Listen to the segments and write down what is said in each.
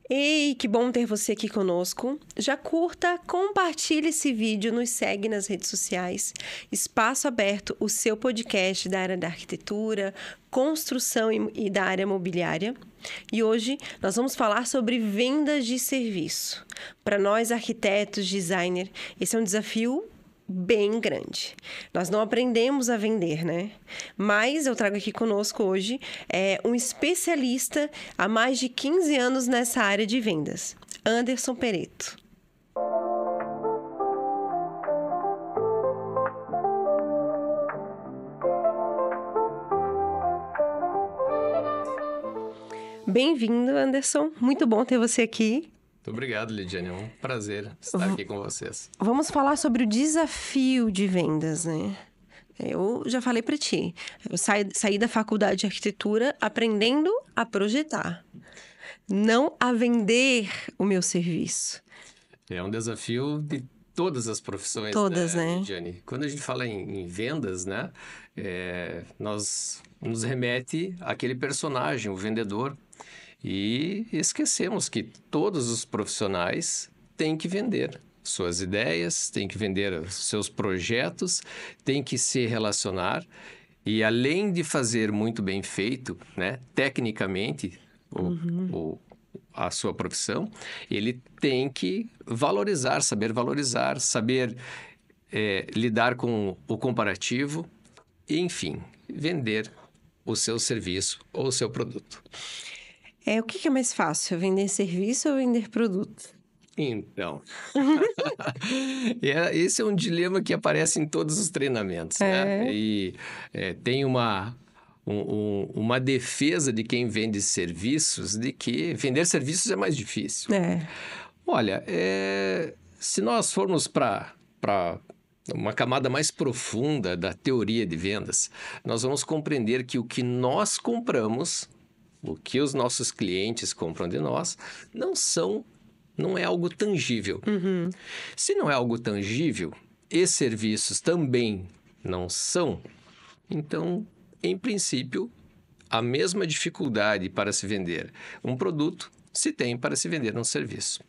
Ei, que bom ter você aqui conosco. Já curta, compartilhe esse vídeo, nos segue nas redes sociais. Espaço Aberto, o seu podcast da área da arquitetura, construção e da área mobiliária. E hoje nós vamos falar sobre vendas de serviço. Para nós, arquitetos, designers, esse é um desafio bem grande. Nós não aprendemos a vender, né? Mas eu trago aqui conosco hoje um especialista há mais de 15 anos nessa área de vendas, Anderson Pereto. Bem-vindo, Anderson. Muito bom ter você aqui. Muito obrigado, Lidiane. É um prazer estar aqui com vocês. Vamos falar sobre o desafio de vendas, né? Eu já falei para ti. Eu saí da faculdade de arquitetura aprendendo a projetar, não a vender o meu serviço. É um desafio de todas as profissões, Todas, né? Lidiane? Quando a gente fala em vendas, né? Nós nos remete àquele personagem, o vendedor. E esquecemos que todos os profissionais têm que vender suas ideias, têm que vender seus projetos, têm que se relacionar e, além de fazer muito bem feito, né, tecnicamente, a sua profissão, ele tem que saber lidar com o comparativo e, enfim, vender o seu serviço ou o seu produto. O que é mais fácil, vender serviço ou vender produto? Então, esse é um dilema que aparece em todos os treinamentos, né? E tem uma defesa de quem vende serviços de que vender serviços é mais difícil. Olha, se nós formos para uma camada mais profunda da teoria de vendas, nós vamos compreender que o que nós compramos, o que os nossos clientes compram de nós, não é algo tangível. Se não é algo tangível, e serviços também não são, então, em princípio, a mesma dificuldade para se vender um produto se tem para se vender um serviço.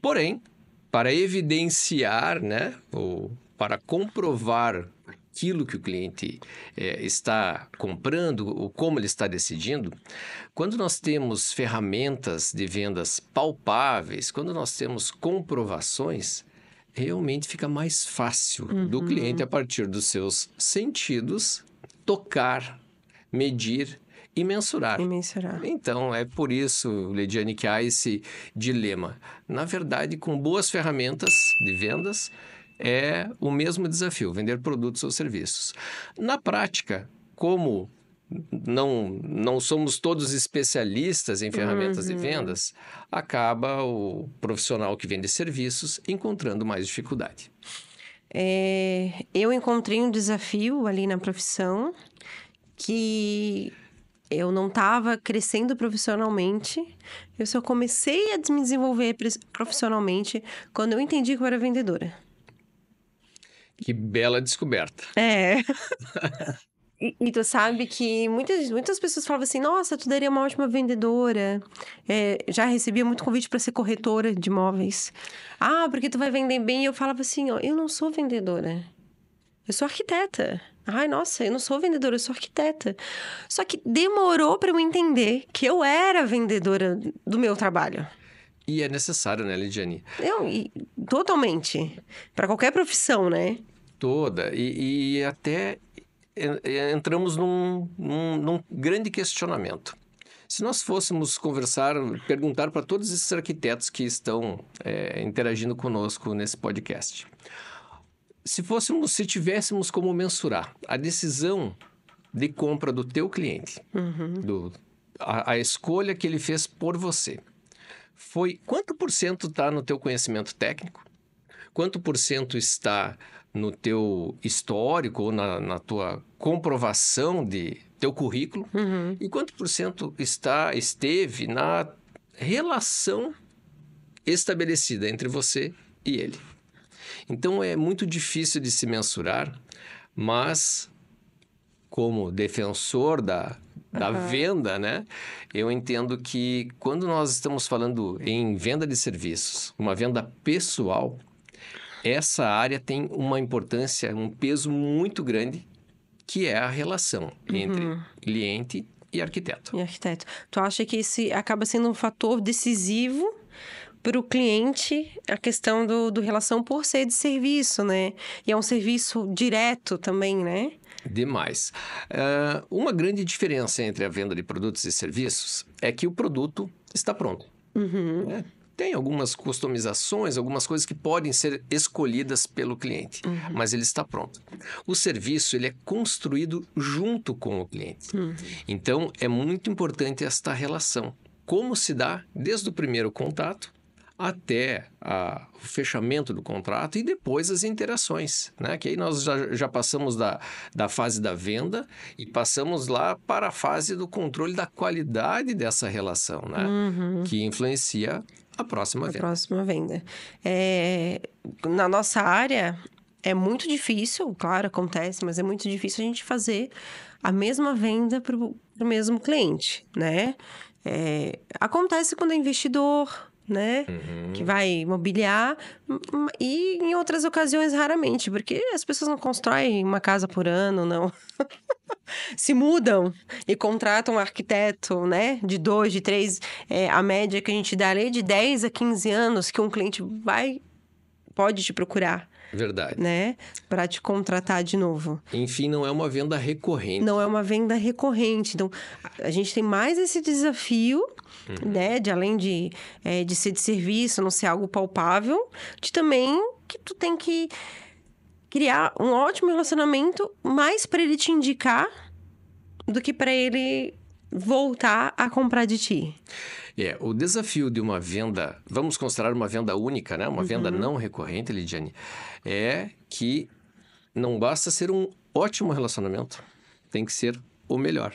Porém, para evidenciar, né, ou para comprovar aquilo que o cliente está comprando ou como ele está decidindo, quando nós temos ferramentas de vendas palpáveis, quando nós temos comprovações, realmente fica mais fácil do cliente, a partir dos seus sentidos, tocar, medir e mensurar. Então, é por isso, Lidiane, que há esse dilema. Na verdade, com boas ferramentas de vendas, é o mesmo desafio, vender produtos ou serviços. Na prática, como não somos todos especialistas em ferramentas de vendas, acaba o profissional que vende serviços encontrando mais dificuldade. Eu encontrei um desafio ali na profissão que eu não estava crescendo profissionalmente. Eu só comecei a me desenvolver profissionalmente quando eu entendi que eu era vendedora. Que bela descoberta. E tu sabe que muitas pessoas falavam assim, nossa, tu daria uma ótima vendedora. Já recebia muito convite para ser corretora de imóveis. Porque tu vai vender bem. E eu falava assim, eu não sou vendedora. Eu sou arquiteta. Nossa, eu não sou vendedora, eu sou arquiteta. Só que demorou para eu entender que eu era vendedora do meu trabalho. E é necessário, né, Lidiane? Totalmente. Para qualquer profissão, né? Toda. E até entramos num grande questionamento. Se nós fôssemos perguntar para todos esses arquitetos que estão interagindo conosco nesse podcast, se tivéssemos como mensurar a decisão de compra do teu cliente, a escolha que ele fez por você, foi quanto por cento está no teu conhecimento técnico? Quanto por cento está no teu histórico ou na tua comprovação de teu currículo? E quanto por cento esteve na relação estabelecida entre você e ele? Então, é muito difícil de se mensurar, mas como defensor da venda, né? Eu entendo que quando nós estamos falando em venda de serviços, uma venda pessoal, essa área tem uma importância, um peso muito grande, que é a relação entre cliente e arquiteto. Tu acha que esse acaba sendo um fator decisivo para o cliente, a questão do relação por ser de serviço, né? E é um serviço direto também, né? Demais. Uma grande diferença entre a venda de produtos e serviços é que o produto está pronto. Né? Tem algumas customizações, algumas coisas que podem ser escolhidas pelo cliente, mas ele está pronto. O serviço, ele é construído junto com o cliente. Então, é muito importante esta relação. Como se dá desde o primeiro contato até o fechamento do contrato e depois as interações, né? Que aí nós já passamos da fase da venda e passamos lá para a fase do controle da qualidade dessa relação, né? Que influencia a próxima venda. Na nossa área, é muito difícil, claro, acontece, mas é muito difícil a gente fazer a mesma venda para o mesmo cliente, né? Acontece quando é investidor, né? Que vai imobiliar, e em outras ocasiões raramente, porque as pessoas não constroem uma casa por ano, não. Se mudam e contratam um arquiteto, né? De 2, de 3, a média que a gente dá ali é de 10 a 15 anos que um cliente pode te procurar. Verdade. Né? Para te contratar de novo. Enfim, não é uma venda recorrente. Não é uma venda recorrente. Então, a gente tem mais esse desafio, né? De além de ser de serviço, não ser algo palpável, de também que tu tem que criar um ótimo relacionamento mais para ele te indicar do que para ele voltar a comprar de ti. O desafio de uma venda, vamos considerar uma venda única, né? Uma venda não recorrente, Lidiane, é que não basta ser um ótimo relacionamento, tem que ser o melhor.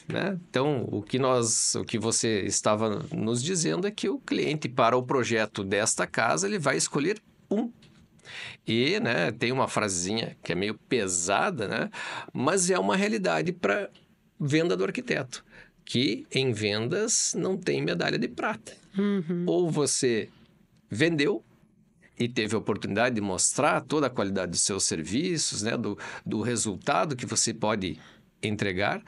Né? Então, o que você estava nos dizendo é que o cliente, para o projeto desta casa, ele vai escolher um. E, né, tem uma frasezinha que é meio pesada, né? Mas é uma realidade para venda do arquiteto, que em vendas não tem medalha de prata. Ou você vendeu e teve a oportunidade de mostrar toda a qualidade dos seus serviços, né? Do resultado que você pode entregar,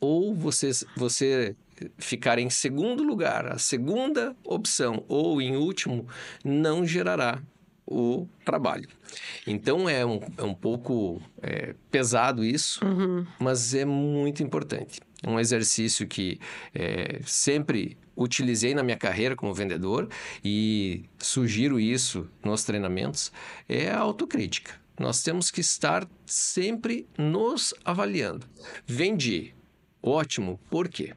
ou você ficar em segundo lugar, a segunda opção, ou em último, não gerará o trabalho. Então, é um pouco pesado isso, mas é muito importante. Um exercício que sempre utilizei na minha carreira como vendedor e sugiro isso nos treinamentos, é a autocrítica. Nós temos que estar sempre nos avaliando. Vendi. Ótimo. Por quê?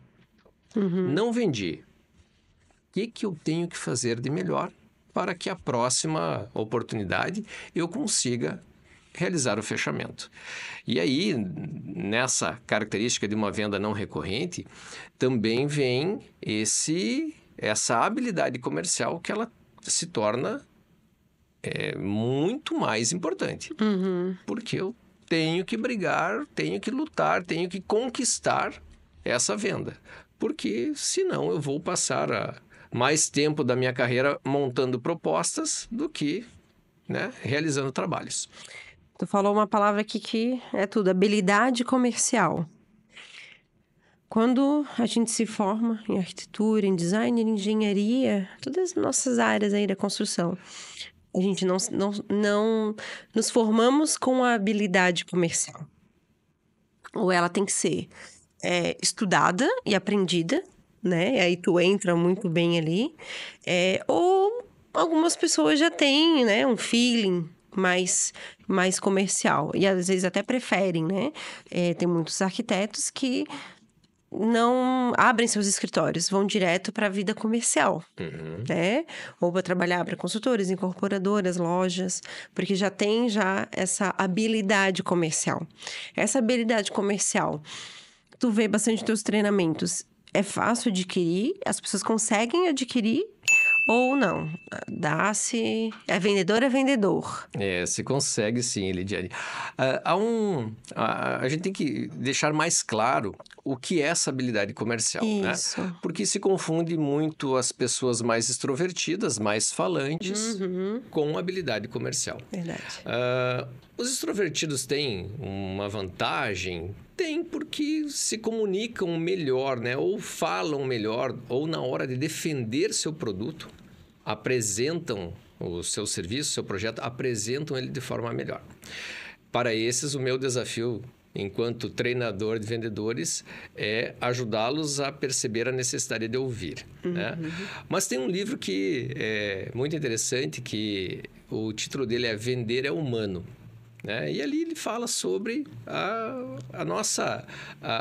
Não vendi. O que eu tenho que fazer de melhor para que a próxima oportunidade eu consiga realizar o fechamento? E aí, nessa característica de uma venda não recorrente, também vem essa habilidade comercial que ela se torna muito mais importante. Porque eu tenho que brigar, tenho que lutar, tenho que conquistar essa venda. Porque, senão, eu vou passar mais tempo da minha carreira montando propostas do que, né, realizando trabalhos. Tu falou uma palavra aqui que é tudo, habilidade comercial. Quando a gente se forma em arquitetura, em design, em engenharia, todas as nossas áreas aí da construção, a gente não nos formamos com a habilidade comercial. Ou ela tem que ser estudada e aprendida, né? E aí tu entra muito bem ali. Ou algumas pessoas já têm, né, um feeling mais comercial. E às vezes até preferem, né? Tem muitos arquitetos que não abrem seus escritórios, vão direto para a vida comercial, né? Ou para trabalhar para consultores, incorporadoras, lojas, porque já tem essa habilidade comercial. Essa habilidade comercial, tu vê bastante teus treinamentos, é fácil adquirir? As pessoas conseguem adquirir? Ou não? Dá-se... É vendedor. Se consegue sim, Lidiane. A gente tem que deixar mais claro o que é essa habilidade comercial, Isso. né? Porque se confunde muito as pessoas mais extrovertidas, mais falantes, com habilidade comercial. Verdade. Os extrovertidos têm uma vantagem? Tem, porque se comunicam melhor, né? Ou falam melhor, ou na hora de defender seu produto, apresentam o seu serviço, seu projeto, apresentam ele de forma melhor. Para esses, o meu desafio, enquanto treinador de vendedores, é ajudá-los a perceber a necessidade de ouvir. Né? Mas tem um livro que é muito interessante, que o título dele é Vender é Humano. Né? E ali ele fala sobre a nossa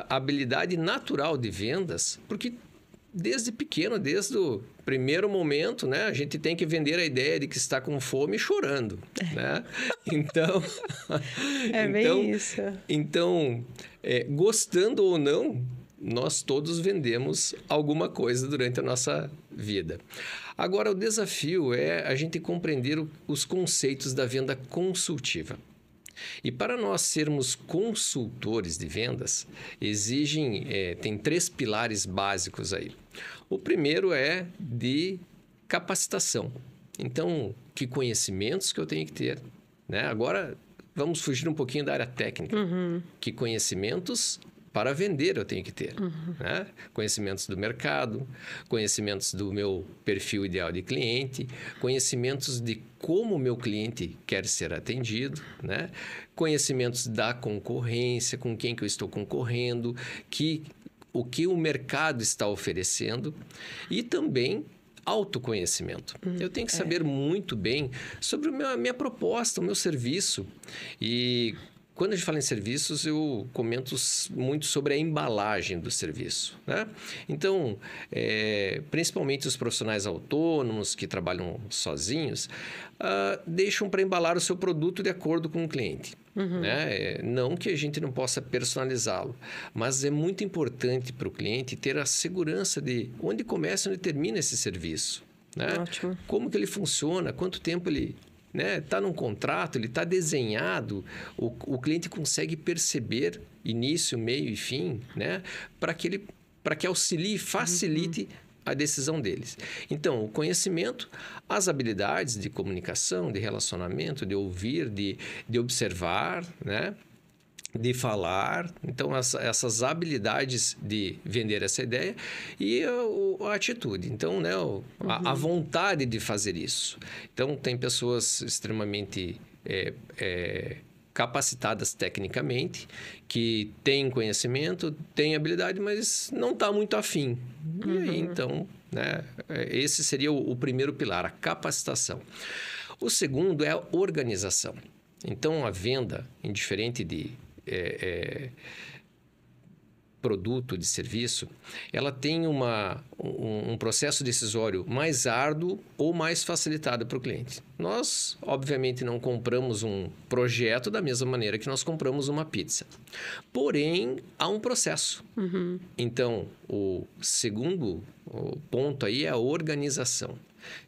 habilidade natural de vendas, porque desde pequeno, desde o primeiro momento, né, a gente tem que vender a ideia de que está com fome e chorando, né? Então, bem isso. Então, gostando ou não, nós todos vendemos alguma coisa durante a nossa vida. Agora, o desafio é a gente compreender os conceitos da venda consultiva. E para nós sermos consultores de vendas, tem 3 pilares básicos aí. O primeiro é de capacitação. Então, que conhecimentos que eu tenho que ter, né? Agora, vamos fugir um pouquinho da área técnica. Que conhecimentos para vender eu tenho que ter, né? Conhecimentos do mercado, conhecimentos do meu perfil ideal de cliente, conhecimentos de como o meu cliente quer ser atendido, né? Conhecimentos da concorrência, com quem que eu estou concorrendo, o que o mercado está oferecendo e também autoconhecimento. Eu tenho que saber muito bem sobre a minha proposta, o meu serviço. E quando a gente fala em serviços, eu comento muito sobre a embalagem do serviço, né? Então, principalmente os profissionais autônomos que trabalham sozinhos, deixam para embalar o seu produto de acordo com o cliente. Né? Não que a gente não possa personalizá-lo, mas é muito importante para o cliente ter a segurança de onde começa e onde termina esse serviço. Né? Ótimo. Como que ele funciona, quanto tempo ele está num contrato, ele está desenhado, o cliente consegue perceber início, meio e fim, né? Para que auxilie e facilite a decisão deles. Então, o conhecimento, as habilidades de comunicação, de relacionamento, de ouvir, de observar, né? De falar, então essas habilidades de vender essa ideia e a atitude, então, né, a vontade de fazer isso. Então, tem pessoas extremamente capacitadas tecnicamente, que têm conhecimento, têm habilidade, mas não está muito afim. E aí, então, né, esse seria o primeiro pilar, a capacitação. O segundo é a organização. Então, a venda, indiferente de produto, de serviço, ela tem um processo decisório mais árduo ou mais facilitado para o cliente. Nós, obviamente, não compramos um projeto da mesma maneira que nós compramos uma pizza. Porém, há um processo. Então, o segundo ponto aí é a organização.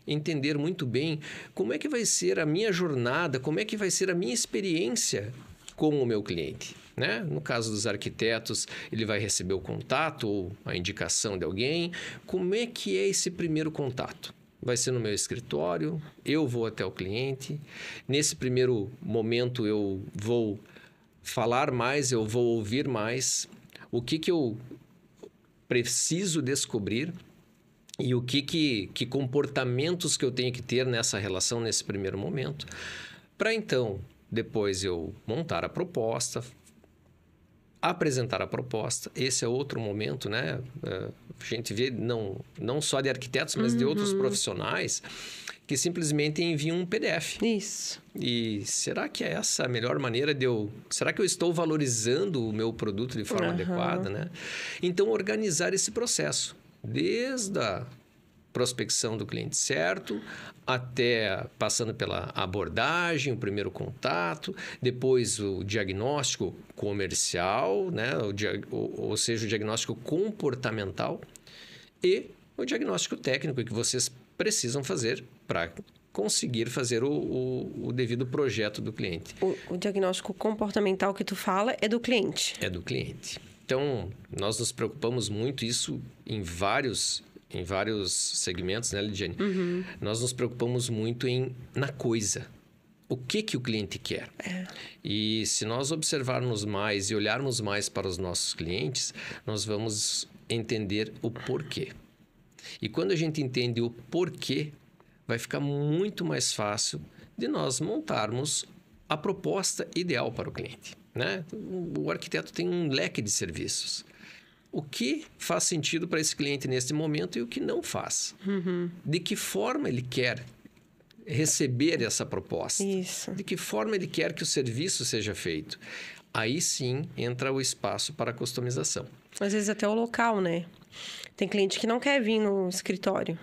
Entender muito bem como é que vai ser a minha jornada, como é que vai ser a minha experiência com o meu cliente, né? No caso dos arquitetos, ele vai receber o contato ou a indicação de alguém. Como é que é esse primeiro contato? Vai ser no meu escritório, eu vou até o cliente. Nesse primeiro momento, eu vou falar mais, eu vou ouvir mais. O que eu preciso descobrir e o que comportamentos que eu tenho que ter nessa relação, nesse primeiro momento, para então depois eu montar a proposta, apresentar a proposta. Esse é outro momento, né? A gente vê não só de arquitetos, mas de outros profissionais que simplesmente enviam um PDF. Isso. E será que é essa a melhor maneira de eu... Será que eu estou valorizando o meu produto de forma adequada, né? Então, organizar esse processo, desde a prospecção do cliente certo, até passando pela abordagem, o primeiro contato, depois o diagnóstico comercial, né? Ou seja, o diagnóstico comportamental e o diagnóstico técnico que vocês precisam fazer para conseguir fazer o devido projeto do cliente. O diagnóstico comportamental que tu fala é do cliente? É do cliente. Então, nós nos preocupamos muito, isso em vários segmentos, né, Lidiane? Nós nos preocupamos muito na coisa. O que o cliente quer? E se nós observarmos mais e olharmos mais para os nossos clientes, nós vamos entender o porquê. E quando a gente entende o porquê, vai ficar muito mais fácil de nós montarmos a proposta ideal para o cliente, né? O arquiteto tem um leque de serviços. O que faz sentido para esse cliente nesse momento e o que não faz. De que forma ele quer receber essa proposta. Isso. De que forma ele quer que o serviço seja feito. Aí sim entra o espaço para a customização. Às vezes até o local, né? Tem cliente que não quer vir no escritório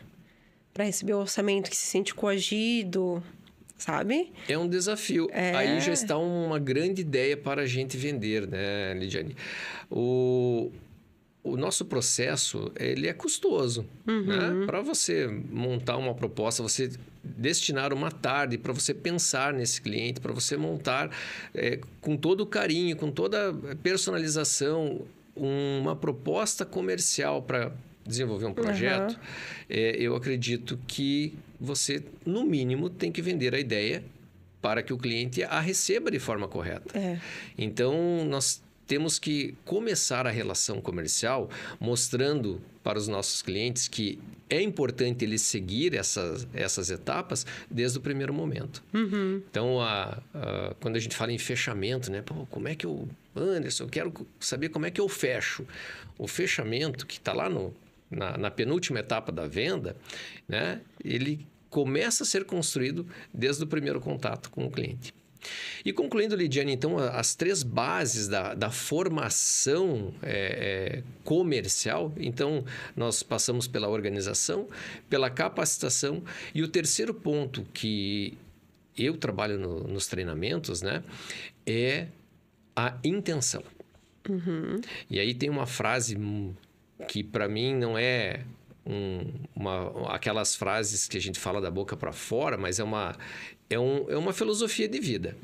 para receber o orçamento, que se sente coagido, sabe? É um desafio. Aí já está uma grande ideia para a gente vender, né, Lidiane? O nosso processo, ele é custoso, né? Para você montar uma proposta, você destinar uma tarde para você pensar nesse cliente, para você montar com todo o carinho, com toda a personalização, uma proposta comercial para desenvolver um projeto, eu acredito que você, no mínimo, tem que vender a ideia para que o cliente a receba de forma correta. Então, nós temos que começar a relação comercial mostrando para os nossos clientes que é importante eles seguir essas etapas desde o primeiro momento. Então, quando a gente fala em fechamento, né? Pô, como é que Anderson, eu quero saber como é que eu fecho. O fechamento que está lá na penúltima etapa da venda, né? Ele começa a ser construído desde o primeiro contato com o cliente. E concluindo, Lidiane, então, as 3 bases da formação comercial, então, nós passamos pela organização, pela capacitação, e o terceiro ponto que eu trabalho nos treinamentos, né, é a intenção. E aí tem uma frase que, para mim, não é aquelas frases que a gente fala da boca para fora, mas é uma filosofia de vida.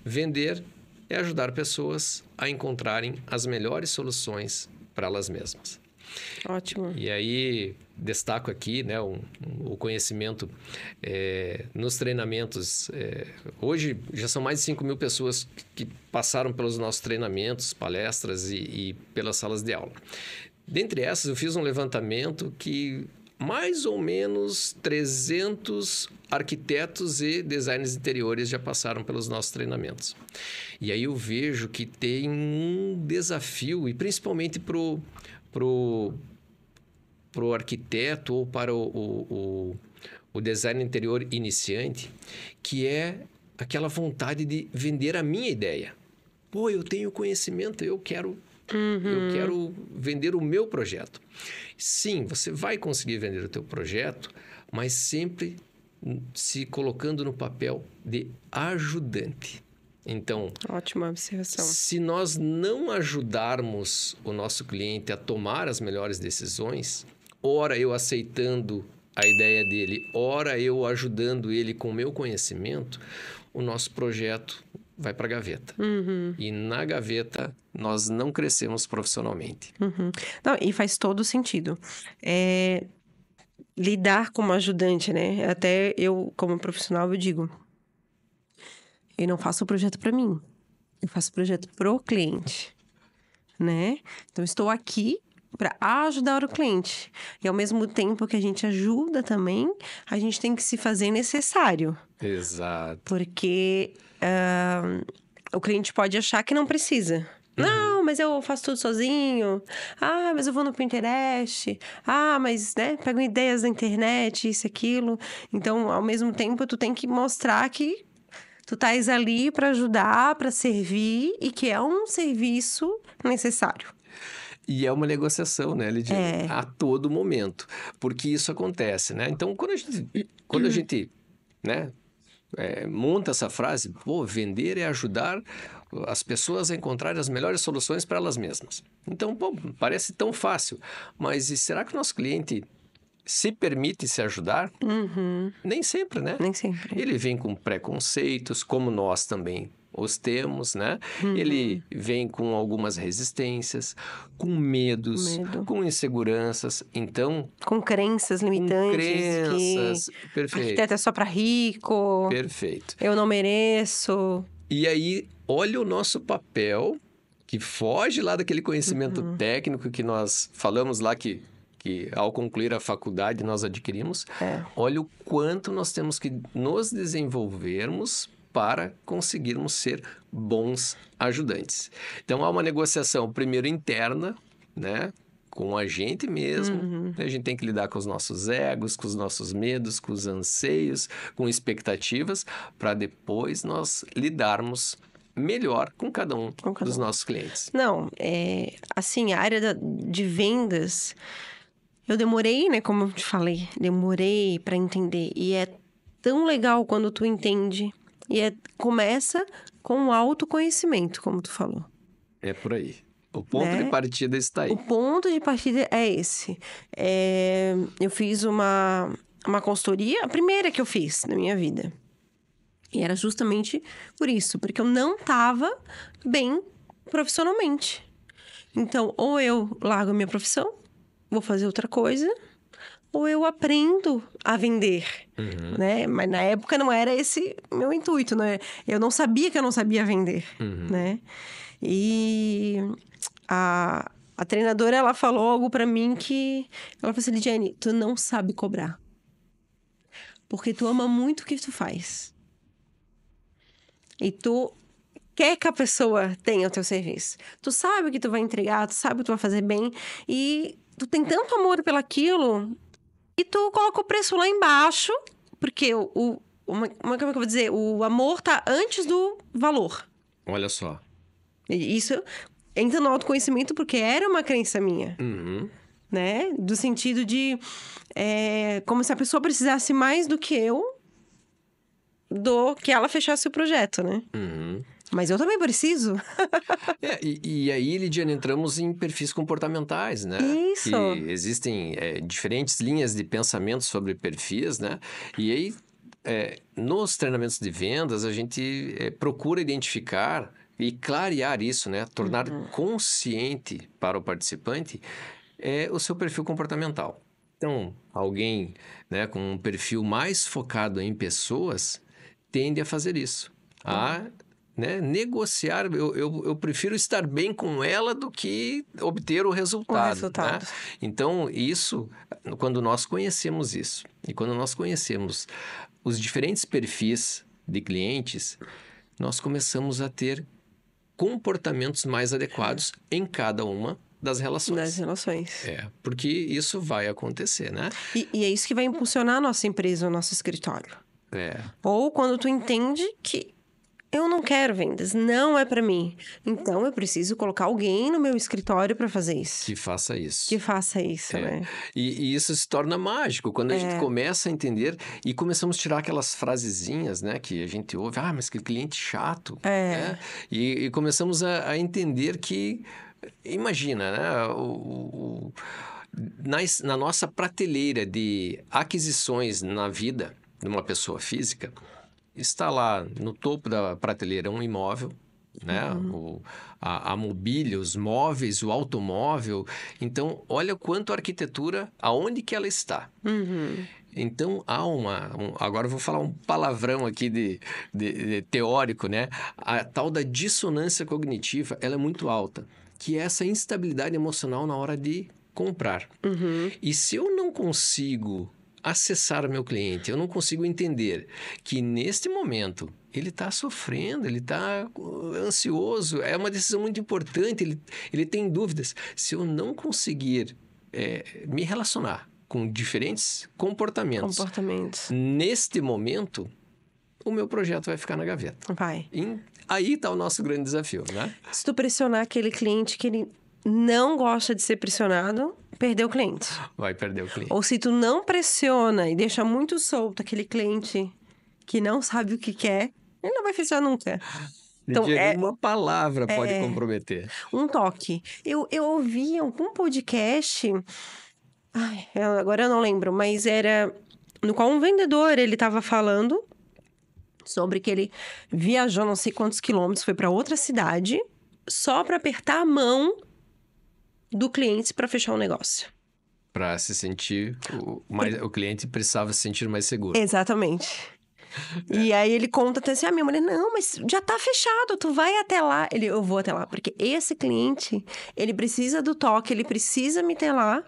Vender é ajudar pessoas a encontrarem as melhores soluções para elas mesmas. Ótimo. E aí, destaco aqui, né, o conhecimento nos treinamentos. Hoje, já são mais de 5.000 pessoas que passaram pelos nossos treinamentos, palestras e pelas salas de aula. Dentre essas, eu fiz um levantamento que mais ou menos 300 arquitetos e designers de interiores já passaram pelos nossos treinamentos. E aí eu vejo que tem um desafio, e principalmente pro arquiteto ou para o design interior iniciante, que é aquela vontade de vender a minha ideia. Pô, eu tenho conhecimento, eu quero vender o meu projeto. Sim, você vai conseguir vender o teu projeto, mas sempre se colocando no papel de ajudante. Então, ótima observação. Se nós não ajudarmos o nosso cliente a tomar as melhores decisões, ora eu aceitando a ideia dele, ora eu ajudando ele com o meu conhecimento, o nosso projeto vai para a gaveta. E na gaveta, nós não crescemos profissionalmente. Não, e faz todo sentido. Lidar como ajudante, né? Até eu, como profissional, eu digo... Eu não faço o projeto para mim. Eu faço o projeto pro cliente, né? Então, estou aqui para ajudar o cliente. E, ao mesmo tempo que a gente ajuda também, a gente tem que se fazer necessário. Exato. Porque o cliente pode achar que não precisa. Não, mas eu faço tudo sozinho. Ah, mas eu vou no Pinterest. Ah, mas, né, pego ideias da internet, isso, aquilo. Então, ao mesmo tempo, tu tem que mostrar que tu estás ali para ajudar, para servir e que é um serviço necessário. E é uma negociação, né, Lidiane? A todo momento. Porque isso acontece, né? Então, quando a gente né, monta essa frase, pô, vender é ajudar as pessoas a encontrarem as melhores soluções para elas mesmas. Então, pô, parece tão fácil. Mas será que o nosso cliente se permite se ajudar? Nem sempre, né? Nem sempre. Ele vem com preconceitos, como nós também os temos, né? Ele vem com algumas resistências, com medos, com inseguranças, então... Com crenças limitantes. Com crenças, perfeito. Arquiteto é só para rico. Perfeito. Eu não mereço. E aí, olha o nosso papel, que foge lá daquele conhecimento técnico que nós falamos lá que ao concluir a faculdade nós adquirimos. Olha o quanto nós temos que nos desenvolvermos para conseguirmos ser bons ajudantes. Então, há uma negociação primeiro interna, né? Com a gente mesmo. A gente tem que lidar com os nossos egos, com os nossos medos, com os anseios, com expectativas, para depois nós lidarmos melhor com cada um dos nossos clientes. Não, assim, a área de vendas, eu demorei, né, como eu te falei, demorei para entender. E é tão legal quando tu entende. E começa com o autoconhecimento, como tu falou. É por aí. O ponto de partida está aí. O ponto de partida é esse. Eu fiz uma consultoria, a primeira que eu fiz na minha vida. E era justamente por isso, porque eu não estava bem profissionalmente. Então, ou eu largo a minha profissão, vou fazer outra coisa, ou eu aprendo a vender, né? Mas na época não era esse meu intuito, né? Eu não sabia que eu não sabia vender, né? E a treinadora, ela falou algo pra mim que... Ela falou assim, Lidiane, tu não sabe cobrar. Porque tu ama muito o que tu faz. E tu quer que a pessoa tenha o teu serviço. Tu sabe o que tu vai entregar, tu sabe o que tu vai fazer bem. E tu tem tanto amor pelaquilo... E tu coloca o preço lá embaixo, porque como é que eu vou dizer? O amor tá antes do valor. Olha só. Isso entra no autoconhecimento porque era uma crença minha. Né? Do sentido de... como se a pessoa precisasse mais do que que ela fechasse o projeto, né? Mas eu também preciso. E aí, Lidiane, entramos em perfis comportamentais, né? Isso. Que existem diferentes linhas de pensamento sobre perfis, né? E aí, nos treinamentos de vendas, a gente procura identificar e clarear isso, né? Tornar consciente para o participante o seu perfil comportamental. Então, alguém, né, com um perfil mais focado em pessoas tende a fazer isso. Né? Negociar, eu prefiro estar bem com ela do que obter o resultado. Né? Então, isso, quando nós conhecemos isso, e quando nós conhecemos os diferentes perfis de clientes, nós começamos a ter comportamentos mais adequados em cada uma das relações. Das relações. Porque isso vai acontecer, né? E é isso que vai impulsionar a nossa empresa, o nosso escritório. Ou quando tu entende que eu não quero vendas, não é pra mim. Então, eu preciso colocar alguém no meu escritório pra fazer isso. Que faça isso. Né? E isso se torna mágico quando a gente começa a entender e começamos a tirar aquelas frasezinhas, né? Que a gente ouve, mas que cliente chato. Né? E começamos a entender que, imagina, né? Na nossa prateleira de aquisições na vida de uma pessoa física, está lá no topo da prateleira um imóvel, né? A mobília, os móveis, o automóvel. Então, olha quanto a arquitetura, aonde que ela está. Então, há agora eu vou falar um palavrão aqui de teórico, né? A tal da dissonância cognitiva, ela é muito alta, que é essa instabilidade emocional na hora de comprar. E se eu não consigo acessar o meu cliente, eu não consigo entender que neste momento ele está sofrendo, ele está ansioso, é uma decisão muito importante, ele tem dúvidas. Se eu não conseguir me relacionar com diferentes comportamentos neste momento, o meu projeto vai ficar na gaveta. Aí está o nosso grande desafio, né? Se tu pressionar aquele cliente que ele não gosta de ser pressionado, perdeu o cliente. Vai perder o cliente. Ou se tu não pressiona e deixa muito solto aquele cliente que não sabe o que quer, ele não vai fechar nunca. Então, uma palavra pode comprometer. Um toque. Eu ouvi algum podcast... agora eu não lembro, mas era... No qual um vendedor, ele estava falando sobre que ele viajou não sei quantos quilômetros, foi para outra cidade, só para apertar a mão do cliente para fechar o negócio. Para se sentir... O cliente precisava se sentir mais seguro. Exatamente. E aí ele conta até assim, minha mulher, não, mas já tá fechado, tu vai até lá. Eu vou até lá, porque esse cliente, ele precisa do toque, ele precisa me ter lá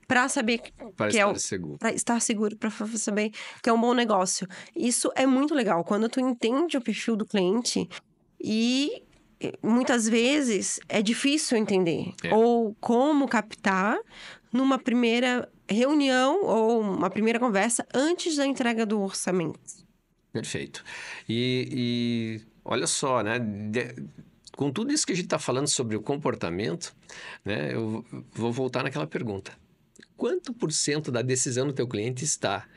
para saber para que estar seguro. Para estar seguro, para saber que é um bom negócio. Isso é muito legal, quando tu entende o perfil do cliente e muitas vezes é difícil entender. Ou como captar numa primeira reunião ou uma primeira conversa antes da entrega do orçamento. Perfeito. E olha só, né? Com tudo isso que a gente está falando sobre o comportamento, né? Eu vou voltar naquela pergunta. Quanto % da decisão do teu cliente está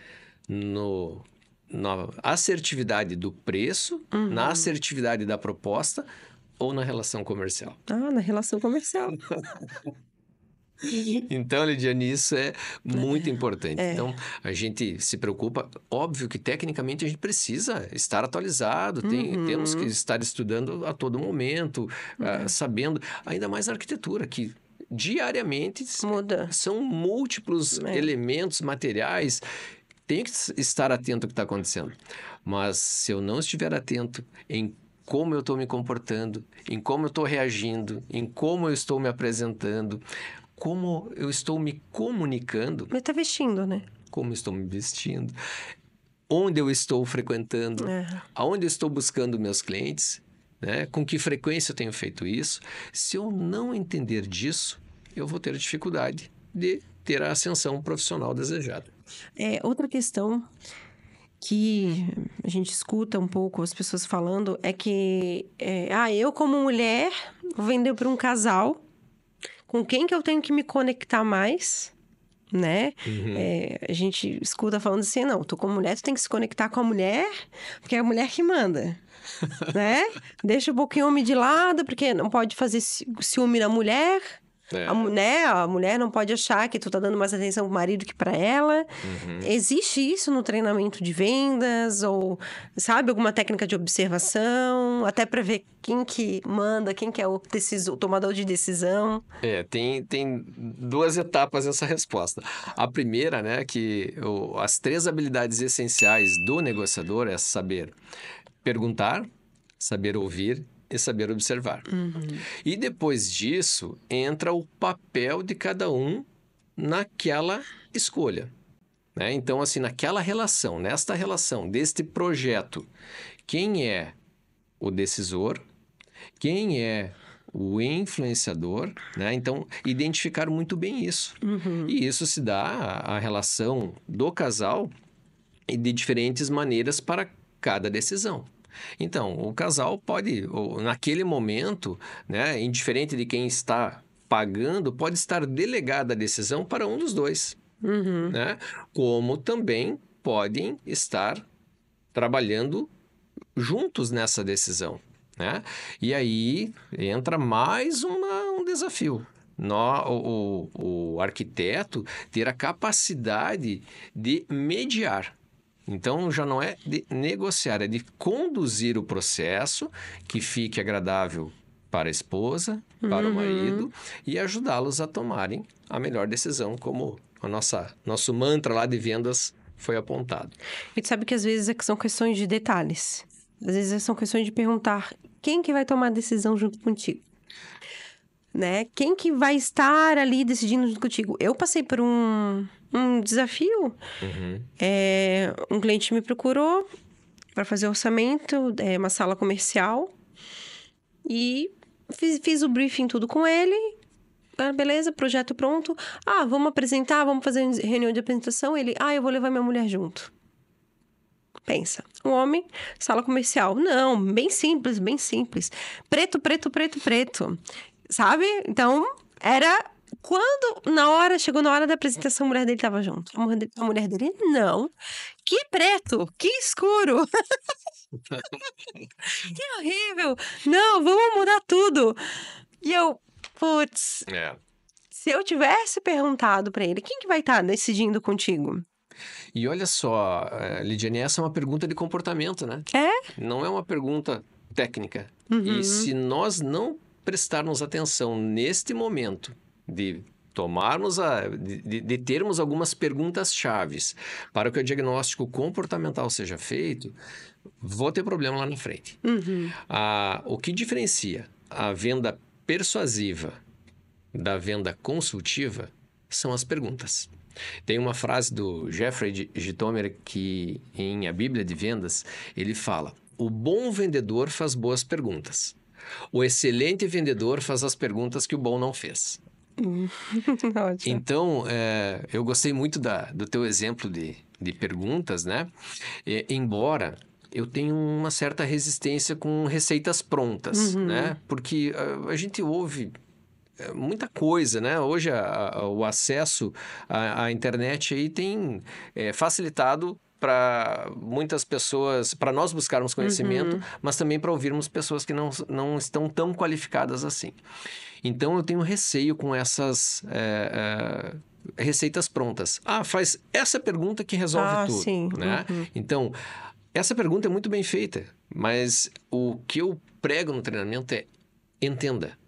na assertividade do preço, na assertividade da proposta ou na relação comercial? Na relação comercial. Então, Lidiane, isso é muito importante. Então, a gente se preocupa. Óbvio que, tecnicamente, a gente precisa estar atualizado. Temos que estar estudando a todo momento, sabendo. Ainda mais a arquitetura, que diariamente muda. São múltiplos elementos, materiais. Tem que estar atento ao que está acontecendo. Mas, se eu não estiver atento em como eu estou me comportando, em como eu estou reagindo, em como eu estou me apresentando, como eu estou me comunicando... Mas tá vestindo, né? Como eu estou me vestindo, onde eu estou frequentando, aonde eu estou buscando meus clientes, né? Com que frequência eu tenho feito isso. Se eu não entender disso, eu vou ter dificuldade de ter a ascensão profissional desejada. Outra questão que a gente escuta um pouco as pessoas falando é que eu como mulher vou vender para um casal, com quem que eu tenho que me conectar mais, né? A gente escuta falando assim, não, tu como mulher, tu tem que se conectar com a mulher, porque é a mulher que manda, né? Deixa um pouquinho o homem de lado, porque não pode fazer ciúme na mulher. A mulher não pode achar que tu tá dando mais atenção pro marido que para ela. Existe isso no treinamento de vendas ou, sabe, alguma técnica de observação, até para ver quem que manda, quem que é o tomador de decisão. Tem 2 etapas essa resposta. A primeira, né, que as 3 habilidades essenciais do negociador é saber perguntar, saber ouvir e saber observar. E depois disso, entra o papel de cada um naquela escolha. Né? Então, assim, naquela relação, nesta relação, deste projeto, quem é o decisor, quem é o influenciador, né? Então, identificar muito bem isso. E isso se dá à relação do casal e de diferentes maneiras para cada decisão. Então, o casal pode, naquele momento, né, indiferente de quem está pagando, pode estar delegada a decisão para um dos dois. Né? Como também podem estar trabalhando juntos nessa decisão. Né? E aí entra mais um desafio. O arquiteto ter a capacidade de mediar. Então, já não é de negociar, é de conduzir o processo que fique agradável para a esposa, para o marido e ajudá-los a tomarem a melhor decisão, como nosso mantra lá de vendas foi apontado. A gente sabe que às vezes são questões de detalhes. Às vezes são questões de perguntar quem que vai tomar a decisão junto contigo. Né? Quem que vai estar ali decidindo junto contigo? Eu passei por um desafio. Um cliente me procurou para fazer orçamento, uma sala comercial. E fiz o briefing tudo com ele. Beleza, projeto pronto. Vamos apresentar, vamos fazer reunião de apresentação. Ele, eu vou levar minha mulher junto. Pensa, um homem, sala comercial. Não, bem simples, bem simples. Preto, preto, preto, preto. Sabe? Então, chegou na hora da apresentação, a mulher dele estava junto. A mulher dele, não. Que preto, que escuro. Que horrível. Não, vamos mudar tudo. E eu, putz. Se eu tivesse perguntado para ele, quem que vai estar decidindo contigo? E olha só, Lidiane, essa é uma pergunta de comportamento, né? Não é uma pergunta técnica. E se nós não prestarmos atenção neste momento de de termos algumas perguntas chaves para que o diagnóstico comportamental seja feito, vou ter problema lá na frente. O que diferencia a venda persuasiva da venda consultiva são as perguntas. Tem uma frase do Jeffrey Gitomer que, em A Bíblia de Vendas, ele fala: o bom vendedor faz boas perguntas. O excelente vendedor faz as perguntas que o bom não fez. Ótimo. Então, eu gostei muito do teu exemplo de perguntas, né? Embora eu tenha uma certa resistência com receitas prontas, né? Porque a gente ouve muita coisa, né? Hoje o acesso à internet aí tem facilitado para muitas pessoas, para nós buscarmos conhecimento, mas também para ouvirmos pessoas que não estão tão qualificadas assim. Então, eu tenho receio com essas receitas prontas. Faz essa pergunta que resolve tudo. Sim. Né? Então, essa pergunta é muito bem feita, mas o que eu prego no treinamento é entenda.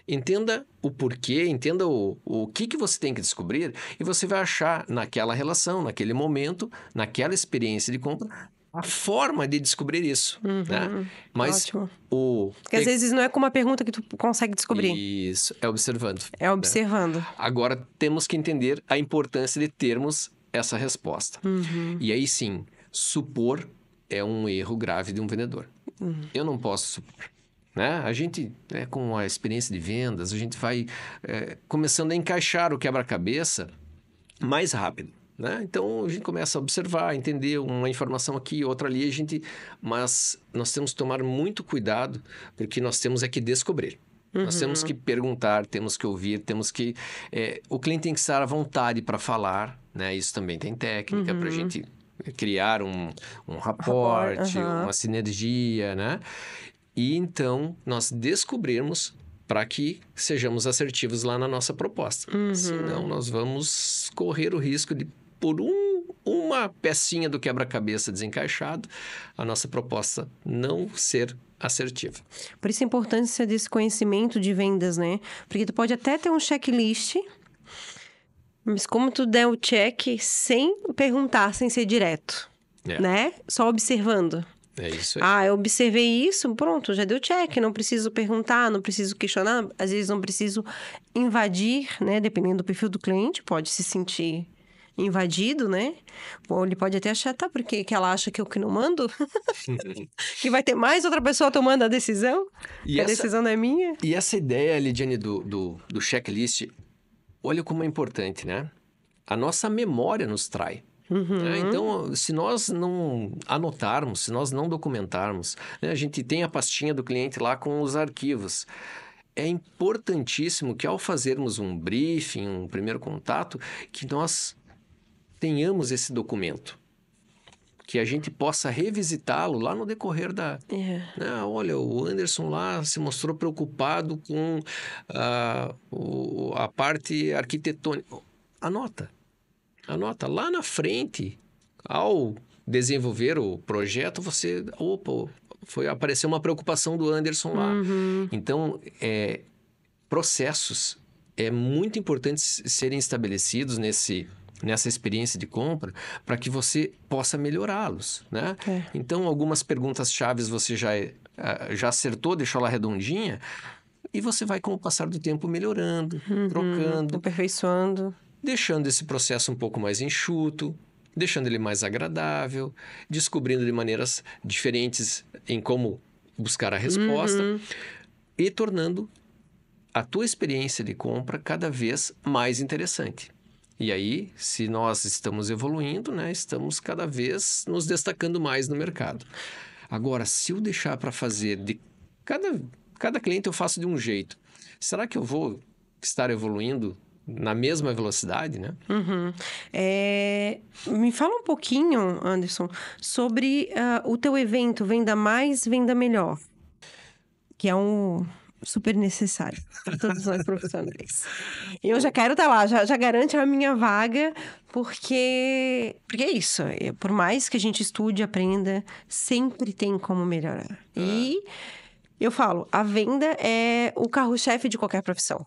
Entenda o porquê, entenda o que você tem que descobrir e você vai achar naquela relação, naquele momento, naquela experiência de compra, a forma de descobrir isso, né? Mas ótimo. Porque às vezes não é com uma pergunta que tu consegue descobrir. Isso, é observando. É observando. Né? Agora, temos que entender a importância de termos essa resposta. E aí sim, supor é um erro grave de um vendedor. Eu não posso supor. Né? A gente, com a experiência de vendas, a gente vai começando a encaixar o quebra-cabeça mais rápido. Né? Então, a gente começa a observar, entender uma informação aqui, outra ali, mas nós temos que tomar muito cuidado, porque nós temos que descobrir. Nós temos que perguntar, temos que ouvir, temos que... o cliente tem que estar à vontade para falar, né? Isso também tem técnica para a gente criar um raporte, uma sinergia, né? E então, nós descobrirmos para que sejamos assertivos lá na nossa proposta. Senão, nós vamos correr o risco de, por uma pecinha do quebra-cabeça desencaixado, a nossa proposta não ser assertiva. Por isso a importância desse conhecimento de vendas, né? Porque tu pode até ter um checklist, mas como tu der o check sem perguntar, sem ser direto, né? Só observando. É isso aí. Eu observei isso, pronto, já deu check. Não preciso perguntar, não preciso questionar. Às vezes não preciso invadir, né? Dependendo do perfil do cliente, pode se sentir invadido, né? Ou ele pode até achar, porque que ela acha que eu que não mando? Que vai ter mais outra pessoa tomando a decisão? A decisão não é minha? E essa ideia, Lidiane, do checklist, olha como é importante, né? A nossa memória nos trai. Então, se nós não anotarmos, se nós não documentarmos, né, a gente tem a pastinha do cliente lá com os arquivos. É importantíssimo que ao fazermos um briefing, um primeiro contato, que nós tenhamos esse documento. Que a gente possa revisitá-lo lá no decorrer da... Né, olha, o Anderson lá se mostrou preocupado com a parte arquitetônica. Anota. Lá na frente, ao desenvolver o projeto, apareceu uma preocupação do Anderson lá. Então, processos é muito importante serem estabelecidos nessa experiência de compra para que você possa melhorá-los, né? Então, algumas perguntas-chave você já acertou, deixou lá redondinha, e você vai, com o passar do tempo, melhorando, trocando, aperfeiçoando. Deixando esse processo um pouco mais enxuto, deixando ele mais agradável, descobrindo de maneiras diferentes em como buscar a resposta e tornando a tua experiência de compra cada vez mais interessante. E aí, se nós estamos evoluindo, né, estamos cada vez nos destacando mais no mercado. Agora, se eu deixar para fazer de cada cliente eu faço de um jeito, será que eu vou estar evoluindo na mesma velocidade, né? Me fala um pouquinho, Anderson, sobre o teu evento Venda Mais, Venda Melhor. Que é super necessário para todos nós profissionais. Eu já quero estar lá, já garante a minha vaga, porque é isso. Por mais que a gente estude, aprenda, sempre tem como melhorar. E eu falo, a venda é o carro-chefe de qualquer profissão.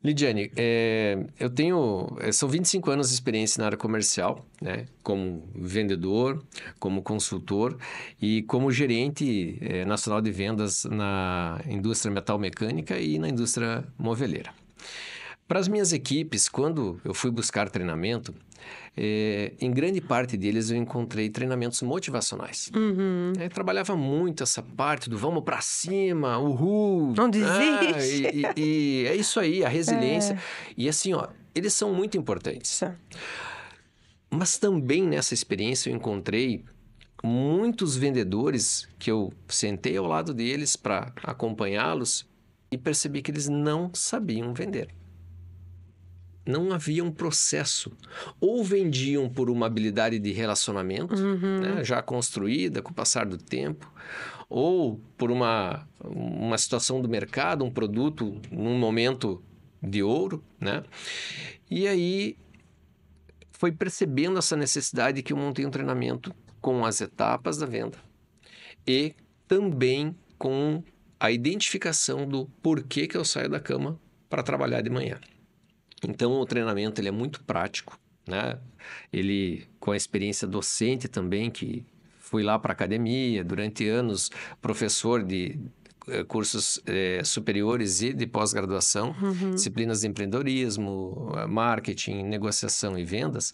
Lidiane, são 25 anos de experiência na área comercial, né? Como vendedor, como consultor e como gerente nacional de vendas na indústria metal-mecânica e na indústria moveleira. Para as minhas equipes, quando eu fui buscar treinamento, em grande parte deles eu encontrei treinamentos motivacionais. Eu trabalhava muito essa parte do vamos para cima, uhul. Não desiste. E é isso aí, a resiliência. E assim, ó, eles são muito importantes. Mas também nessa experiência eu encontrei muitos vendedores que eu sentei ao lado deles para acompanhá-los e percebi que eles não sabiam vender. Não havia um processo. Ou vendiam por uma habilidade de relacionamento, né, já construída com o passar do tempo, ou por uma situação do mercado, um produto num momento de ouro, né? E aí foi percebendo essa necessidade que eu montei um treinamento com as etapas da venda e também com a identificação do porquê que eu saio da cama para trabalhar de manhã. Então, o treinamento ele é muito prático, né? Ele, com a experiência docente também, que fui lá para a academia, durante anos, professor de cursos superiores e de pós-graduação, disciplinas de empreendedorismo, marketing, negociação e vendas,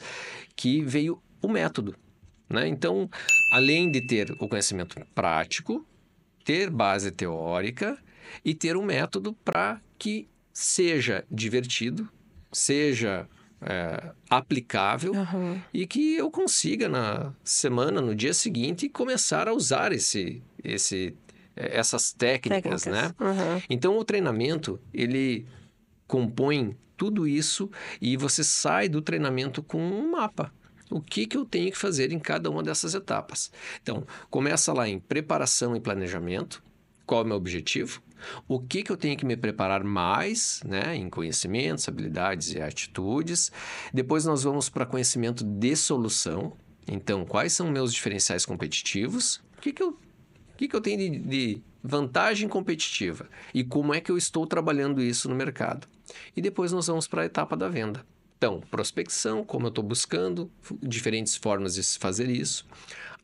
que veio o método, né? Então, além de ter o conhecimento prático, ter base teórica e ter um método para que seja divertido, seja aplicável e que eu consiga na semana, no dia seguinte, começar a usar essas técnicas, né? Então, o treinamento, ele compõe tudo isso e você sai do treinamento com um mapa. O que eu tenho que fazer em cada uma dessas etapas? Então, começa lá em preparação e planejamento. Qual é o meu objetivo? O que eu tenho que me preparar mais, né, em conhecimentos, habilidades e atitudes. Depois nós vamos para conhecimento de solução. Então, quais são meus diferenciais competitivos? O que eu tenho de vantagem competitiva? E como é que eu estou trabalhando isso no mercado? E depois nós vamos para a etapa da venda. Então, prospecção, como eu estou buscando, diferentes formas de fazer isso.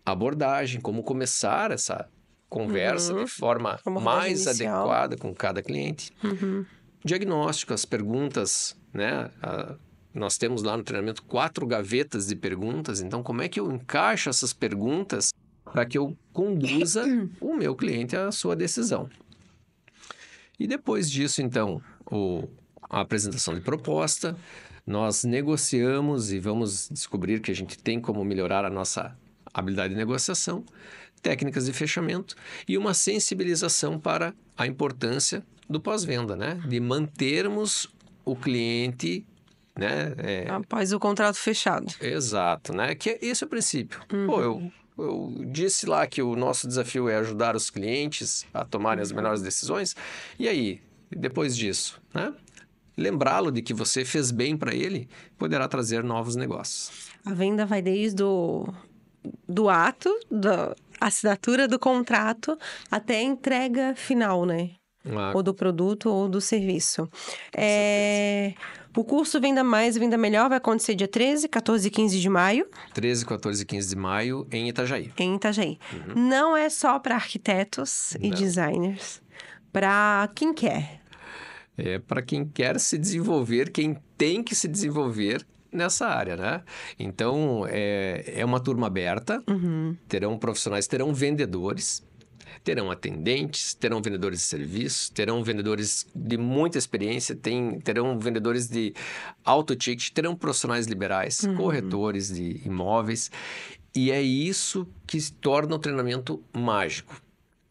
Abordagem, como começar essa conversa de forma mais adequada com cada cliente. Diagnóstico, as perguntas, né? Nós temos lá no treinamento 4 gavetas de perguntas. Então, como é que eu encaixo essas perguntas para que eu conduza o meu cliente à sua decisão? E depois disso, então, a apresentação de proposta, nós negociamos e vamos descobrir que a gente tem como melhorar a nossa habilidade de negociação, técnicas de fechamento e uma sensibilização para a importância do pós-venda, né? De mantermos o cliente, né? Após o contrato fechado. Exato, né? Que esse é o princípio. Pô, eu disse lá que o nosso desafio é ajudar os clientes a tomarem as melhores decisões. E aí, depois disso, né? Lembrá-lo de que você fez bem para ele poderá trazer novos negócios. A venda vai desde do ato, da assinatura do contrato, até a entrega final, né? Ou do produto ou do serviço. O curso Venda Mais, Venda Melhor vai acontecer dia 13, 14 e 15 de maio. 13, 14 e 15 de maio em Itajaí. Em Itajaí. Não é só para arquitetos e designers. Para quem quer. É para quem quer se desenvolver, quem tem que se desenvolver nessa área, né? Então, é uma turma aberta, terão profissionais, terão vendedores, terão atendentes, terão vendedores de serviços, terão vendedores de muita experiência, terão vendedores de alto ticket, terão profissionais liberais, corretores de imóveis. E é isso que torna o treinamento mágico.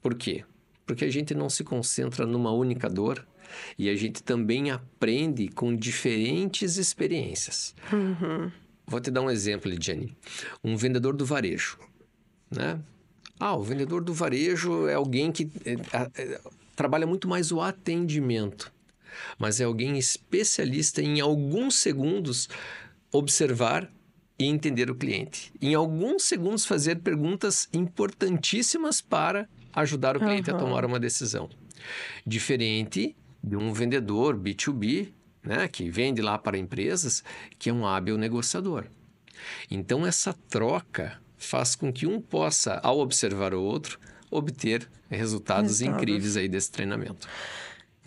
Por quê? Porque a gente não se concentra numa única dor, e a gente também aprende com diferentes experiências. Vou te dar um exemplo, Lidiane. Um vendedor do varejo, né? O vendedor do varejo é alguém que... trabalha muito mais o atendimento, mas é alguém especialista em alguns segundos observar e entender o cliente. Em alguns segundos fazer perguntas importantíssimas para ajudar o cliente a tomar uma decisão. Diferente de um vendedor B2B, né, que vende lá para empresas, que é um hábil negociador. Então, essa troca faz com que um possa, ao observar o outro, obter resultados incríveis aí desse treinamento.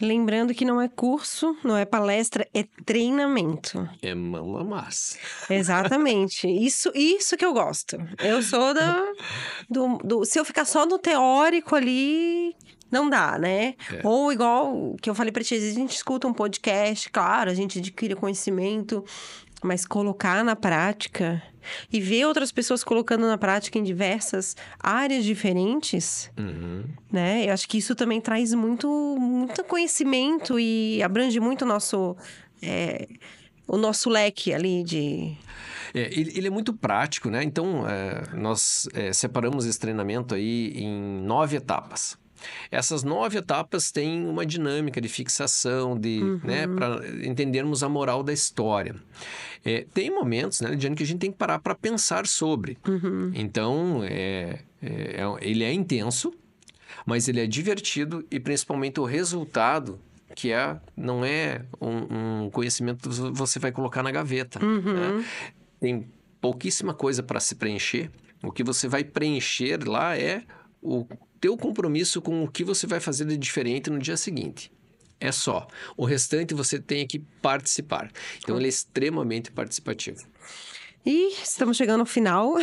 Lembrando que não é curso, não é palestra, é treinamento. É mão na massa. Exatamente. Isso que eu gosto. Eu sou se eu ficar só no teórico ali, não dá, né? Ou igual que eu falei pra ti, a gente escuta um podcast, claro, a gente adquire conhecimento, mas colocar na prática e ver outras pessoas colocando na prática em diversas áreas diferentes, né? Eu acho que isso também traz muito conhecimento e abrange muito o nosso leque ali de... Ele é muito prático, né? Então, nós separamos esse treinamento aí em 9 etapas. Essas 9 etapas têm uma dinâmica de fixação, né, para entendermos a moral da história. Tem momentos, né, Lidiane, que a gente tem que parar para pensar sobre. Então, ele é intenso, mas ele é divertido e principalmente o resultado, que não é um conhecimento que você vai colocar na gaveta. Né? Tem pouquíssima coisa para se preencher. O que você vai preencher lá é o teu compromisso com o que você vai fazer de diferente no dia seguinte. É só. O restante você tem que participar. Então, ele é extremamente participativo. E estamos chegando ao final.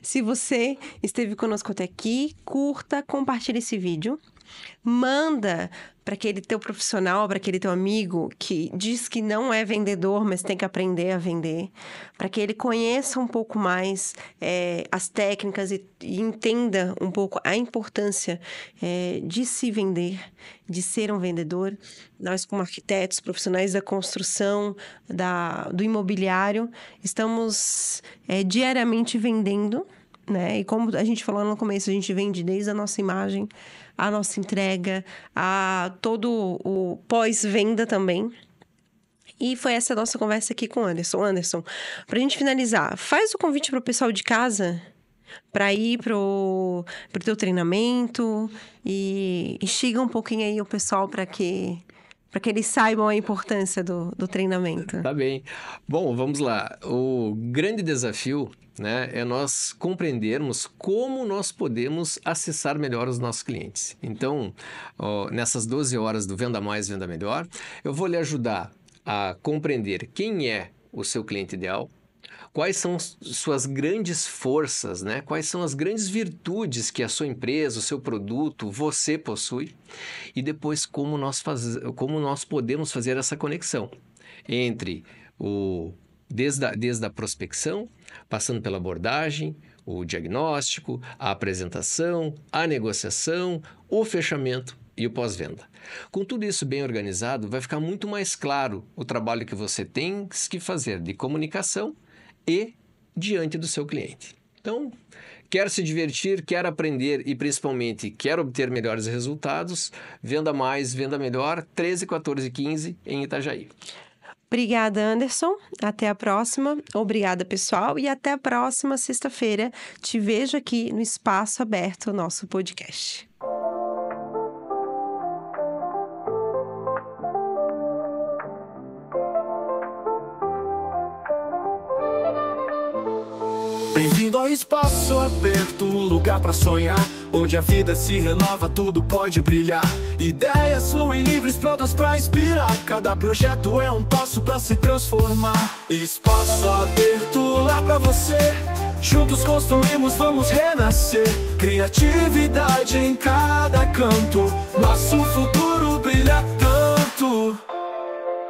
Se você esteve conosco até aqui, curta, compartilhe esse vídeo. Manda para aquele teu profissional, para aquele teu amigo que diz que não é vendedor, mas tem que aprender a vender, para que ele conheça um pouco mais as técnicas e entenda um pouco a importância de se vender, de ser um vendedor. Nós, como arquitetos, profissionais da construção, do imobiliário, estamos diariamente vendendo, né? E como a gente falou no começo, a gente vende desde a nossa imagem, a nossa entrega, a todo o pós-venda também. E foi essa nossa conversa aqui com o Anderson. Anderson, pra gente finalizar, faz o convite pro pessoal de casa para ir pro teu treinamento e instiga um pouquinho aí o pessoal para que eles saibam a importância do treinamento. Tá bem. Bom, vamos lá. O grande desafio, né, é nós compreendermos como nós podemos acessar melhor os nossos clientes. Então, nessas 12 horas do Venda Mais, Venda Melhor, eu vou lhe ajudar a compreender quem é o seu cliente ideal, quais são suas grandes forças, né? Quais são as grandes virtudes que a sua empresa, o seu produto, você possui, e depois como nós podemos fazer essa conexão entre desde a prospecção, passando pela abordagem, o diagnóstico, a apresentação, a negociação, o fechamento e o pós-venda. Com tudo isso bem organizado, vai ficar muito mais claro o trabalho que você tem que fazer de comunicação e diante do seu cliente. Então, quer se divertir, quer aprender e principalmente quer obter melhores resultados, Venda Mais, Venda Melhor, 13, 14 e 15 em Itajaí. Obrigada, Anderson. Até a próxima. Obrigada, pessoal. E até a próxima sexta-feira. Te vejo aqui no Espaço Aberto, nosso podcast. Bem-vindo ao Espaço Aberto, lugar pra sonhar, onde a vida se renova, tudo pode brilhar. Ideias fluem livres, prontas pra inspirar. Cada projeto é um passo pra se transformar. Espaço Aberto, lá pra você. Juntos construímos, vamos renascer. Criatividade em cada canto, nosso futuro brilha tanto.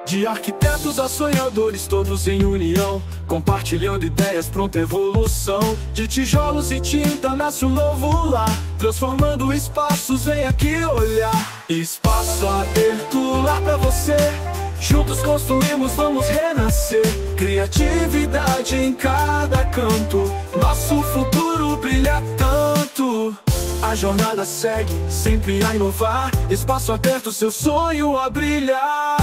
De arquitetos a sonhadores, todos em união, compartilhando ideias, pronta evolução. De tijolos e tinta nasce um novo lar, transformando espaços, vem aqui olhar. Espaço Aberto, lá pra você. Juntos construímos, vamos renascer. Criatividade em cada canto, nosso futuro brilha tanto. A jornada segue, sempre a inovar. Espaço aberto, seu sonho a brilhar.